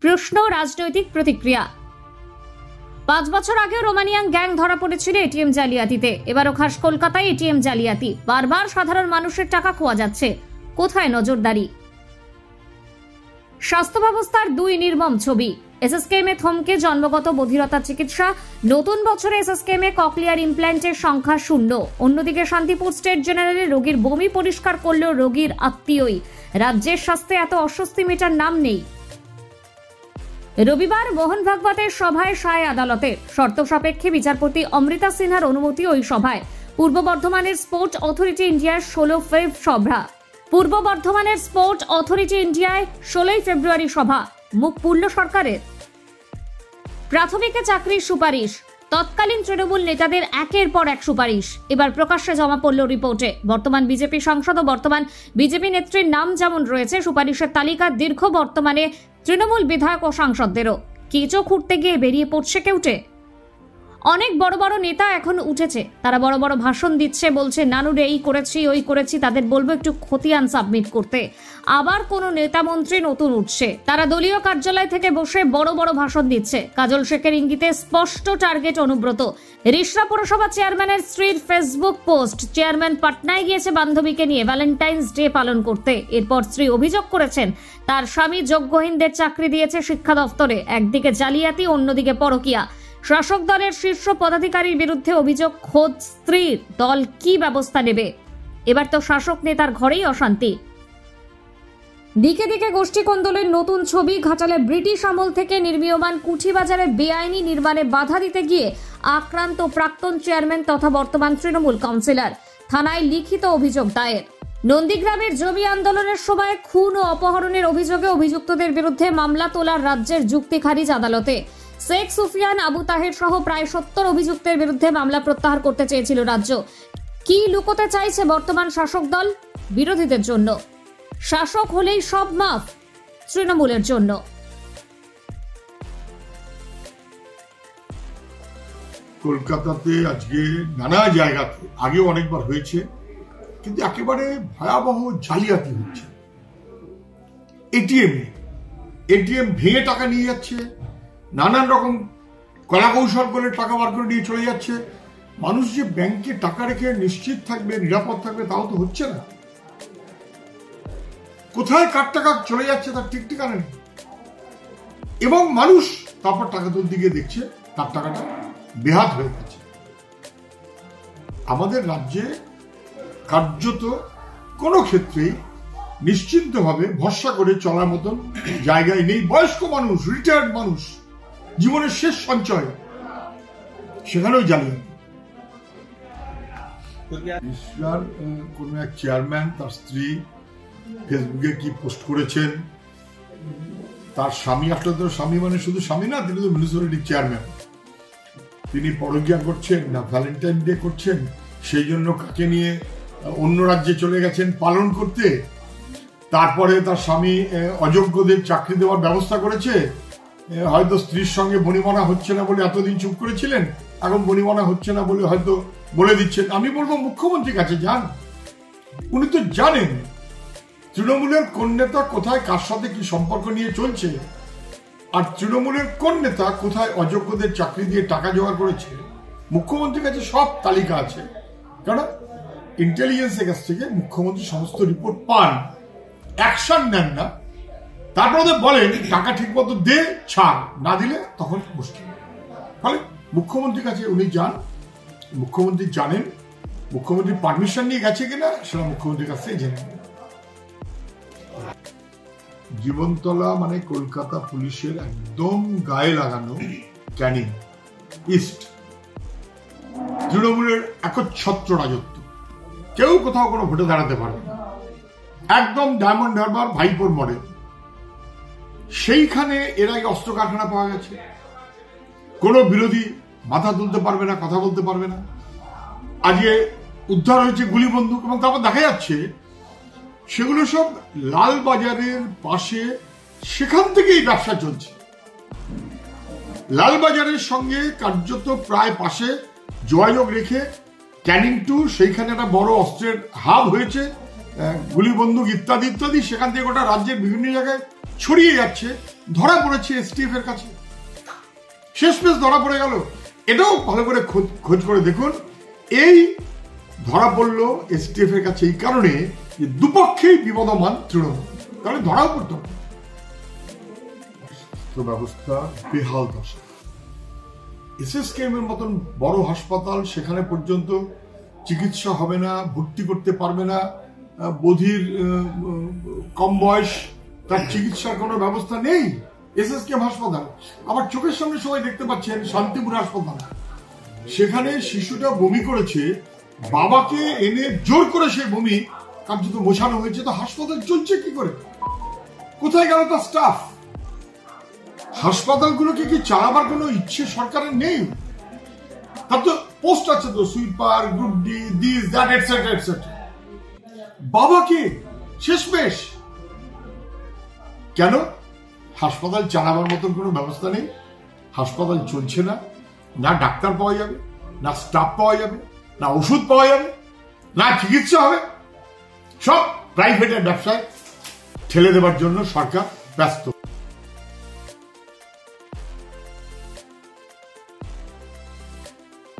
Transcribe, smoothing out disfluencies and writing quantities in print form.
প্রশ্ন রাজনৈতিক প্রতিক্রিয়া। 5 বছর আগেও রোমানিয়ান গ্যাং ধরা পড়েছিল এটিএম জালিয়াতিতে। এবারও খাস কলকাতায় এটিএম জালিয়াতি। বারবার সাধারণ মানুষের টাকা খোয়া যাচ্ছে। কোথায় নজরদারি? স্বাস্থ্য ব্যবস্থার 2 নির্মম ছবি। এসএসকেএমে থমকে জন্মগত বধিরতা চিকিৎসা। নতুন বছরে এসএসকেএমে ককলিয়ার ইমপ্ল্যান্টের সংখ্যা 0। অন্যদিকে শান্তিপুর স্টেট জেনারেলে রোগীর বমি পরিষ্কার করলেও রোগীর আত্মীয়ই। রাজ্যের স্বাস্থ্যে এত অস্বস্তি মেটার নাম নেই। রবিবার মোহন ভাগবতের সভায় সায় আদালতে শর্ত সাপেক্ষে বিচারপতি অমৃতা সিনহার অনুমতি ওই সভায়। পূর্ব বর্ধমানের স্পোর্ট অথরিটি ইন্ডিয়ার 16 ফেব্রুয়ারি সভা। মুখ পুরল সরকারের। প্রাথমিকে চাকরির সুপারিশ। তৎকালীন তৃণমূল নেতাদের একের পর এক সুপারিশ এবার প্রকাশ্যে জমা পড়ল রিপোর্টে। বর্তমান বিজেপি সাংসদ ও বর্তমান বিজেপি নেত্রীর নাম যেমন রয়েছে, সুপারিশের তালিকা দীর্ঘ। বর্তমানে তৃণমূল বিধায়ক ও সাংসদদেরও কেঁচো খুঁড়তে গিয়ে বেরিয়ে পড়ছে কেউটে। অনেক বড় বড় নেতা এখন উঠেছে, তারা বড় বড় ভাষণ দিচ্ছে, বলছে নানুরে এই করেছি ওই করেছি। তাদের বলবো একটু খতিয়ান সাবমিট করতে। আবার কোন নেতা মন্ত্রী নতুন উঠছে, তারা দলীয় কার্যালয় থেকে বসে বড় বড় ভাষণ দিচ্ছে। কাজল শেখের ইঙ্গিতে স্পষ্ট টার্গেট অনুব্রত। রিষড়া পুরসভা চেয়ারম্যানের স্ত্রীর ফেসবুক পোস্ট। চেয়ারম্যান পাটনায় গিয়েছে বান্ধবীকে নিয়ে ভ্যালেন্টাইন্স ডে পালন করতে। এরপর স্ত্রী অভিযোগ করেছেন তার স্বামী যোগ্যহীনদের চাকরি দিয়েছে শিক্ষা দফতরে। একদিকে জালিয়াতি, অন্যদিকে পরকীয়া। শাসক দলের শীর্ষ পদাধিকারীর বিরুদ্ধে অভিযোগ, খোদ স্ত্রীর। দল কি ব্যবস্থা নেবে? এবার তো শাসক নেতার ঘরেই অশান্তি। দিকে দিকে গোষ্ঠী কোন্দলের নতুন ছবি। ঘাটালে ব্রিটিশ আমল থেকে নির্মীয়মান কুঠিবাজারে বেআইনি নির্মাণে বাধা দিতে গিয়ে আক্রান্ত প্রাক্তন চেয়ারম্যান তথা বর্তমান তৃণমূল কাউন্সিলর। থানায় লিখিত অভিযোগ দায়ের। নন্দীগ্রামের জমি আন্দোলনের সময় খুন ও অপহরণের অভিযোগে অভিযুক্তদের বিরুদ্ধে মামলা তোলার রাজ্যের যুক্তি খারিজ আদালতে। শেখ সুফিয়ান, আবু তাহের সহ প্রায় 70 অভিযুক্তের বিরুদ্ধে মামলা প্রত্যাহার করতে চেয়েছিল রাজ্য। কি লুকোতে চাইছে বর্তমান শাসক দল? বিরোধীদের জন্য। শাসক হলেই সব মাফ, তৃণমূলের জন্য। কলকাতাতে আজকে নানা জায়গাতে, আগেও অনেকবার হয়েছে, কিন্তু একেবারে ভয়াবহ জালিয়াতি হচ্ছে। এটিএম ভেঙে টাকা নিয়ে যাচ্ছে, নানান রকম কলাকৌশল করে টাকা বার করে নিয়ে চলে যাচ্ছে। মানুষ যে ব্যাংকে টাকা রেখে নিশ্চিত থাকবে, নিরাপদ থাকবে, তাও তো হচ্ছে না। কোথায় কার টাকা চলে যাচ্ছে তার ঠিক ঠিকানা নেই। এবং মানুষ তারপর টাকা তুলতে গিয়ে দেখছে তার টাকাটা বেহাত হয়ে গেছে। আমাদের রাজ্যে কার্যত কোনো ক্ষেত্রেই নিশ্চিন্তভাবে ভরসা করে চলার মতন জায়গায় নেই। বয়স্ক মানুষ, রিটায়ার্ড মানুষ, জীবনের শেষ সঞ্চয়, সেখানেও জালিয়াতি। কোন এক চেয়ারম্যান তার স্ত্রী ফেসবুকে কি পোস্ট করেছেন, তার স্বামী, আসলে তো স্বামী মানে শুধু স্বামী না, তিনি তো মিউনিসিপ্যালিটি চেয়ারম্যান। তিনি পরকীয়া করছেন না ভ্যালেন্টাইন ডে করছেন, সেই জন্য কাকে নিয়ে অন্য রাজ্যে চলে গেছেন পালন করতে। তারপরে তার স্বামী অযোগ্যদের চাকরি দেওয়ার ব্যবস্থা করেছে। হয়তো স্ত্রীর সঙ্গে বনিবনা হচ্ছে না বলে এতদিন চুপ করেছিলেন, এখন বনিবনা হচ্ছে না বলে হয়তো বলে দিচ্ছেন। আমি বলবো মুখ্যমন্ত্রীর কাছে যান, উনি তো জানেন তৃণমূলের কোন নেতা কোথায় কার সাথে কি সম্পর্ক নিয়ে চলছে, আর তৃণমূলের কোন নেতা কোথায় অযোগ্যদের চাকরি দিয়ে টাকা জোগাড় করেছে। মুখ্যমন্ত্রীর কাছে সব তালিকা আছে, কারণ ইন্টেলিজেন্সের কাছ থেকে মুখ্যমন্ত্রী সমস্ত রিপোর্ট পান, অ্যাকশন নেন না। তারপর ওদের বলেন টাকা ঠিক মতো দে, ছাড়, না দিলে তখন মুশকিল। ফলে মুখ্যমন্ত্রীর কাছে উনি যান, মুখ্যমন্ত্রী জানেন, মুখ্যমন্ত্রী পারমিশন নিয়ে গেছে কিনা সেটা মুখ্যমন্ত্রীর কাছ থেকে জেনে নেন। জীবনতলা মানে কলকাতা পুলিশের একদম গায়ে লাগানো ক্যানিং ইস্ট। তৃণমূলের একচ্ছত্র রাজত্ব, কেউ কোথাও কোনো ভোটে দাঁড়াতে পারবে না। একদম ডায়মন্ড হারবার ভাইপোর মডেল। সেইখানে এর আগে অস্ত্র কারখানা পাওয়া গেছে, কোনো বিরোধী মাথা তুলতে পারবে না, কথা বলতে পারবে না। আজকে উদ্ধার হয়েছে গুলি বন্দুক, এবং তারপর দেখা যাচ্ছে সেগুলো সব লালবাজারের পাশে, সেখান থেকেই ব্যবসা চলছে। লালবাজারের সঙ্গে কার্যত প্রায় পাশে যোগাযোগ রেখে ক্যানিং টু, সেইখানে একটা বড় অস্ত্রের হাব হয়েছে, গুলি বন্দুক ইত্যাদি ইত্যাদি। সেখান থেকে গোটা রাজ্যের বিভিন্ন জায়গায় ছড়িয়ে যাচ্ছে, ধরা পড়েছে এসটিএফ এর কাছে, শেষমেশ ধরা পড়ে গেল। এটাও ভালো করে খোঁজ করে দেখুন, এই ধরা পড়লো এসটিএফ এর কাছে এই কারণে যে দুপক্ষেই বিবদমান তৃণমূল, তাহলে ধরাও পড়তো। স্বাস্থ্য ব্যবস্থা বেহাল দশা। এসএসকেএম এর মতন বড় হাসপাতাল, সেখানে পর্যন্ত চিকিৎসা হবে না, ভর্তি করতে পারবে না, বধির কম বয়স, তার চিকিৎসার কোনো ব্যবস্থা নেই এসএসকেএম হাসপাতাল। আবার চোখের সামনে সবাই দেখতে পাচ্ছেন শান্তিপুর হাসপাতাল, সেখানে শিশুটা বমি করেছে, বাবাকে এনে জোর করে সে বমি কার্যত মোছানো হয়েছে। তো হাসপাতাল চলছে কি করে? কোথায় গেল তার স্টাফ? হাসপাতালগুলোকে কি চালাবার কোনো ইচ্ছে সরকারের নেই? তার তো পোস্ট আছে, তো sweeper, group D, this that etcetera etcetera. বাবাকে শেষমেশ কেন? হাসপাতাল চালাবার মতন কোনো ব্যবস্থা নেই, হাসপাতাল চলছে না, না ডাক্তার পাওয়া যাবে, না স্টাফ পাওয়া যাবে, না ওষুধ পাওয়া যাবে, না চিকিৎসা হবে। সব প্রাইভেটের ব্যবসায় ঠেলে দেবার জন্য সরকার ব্যস্ত।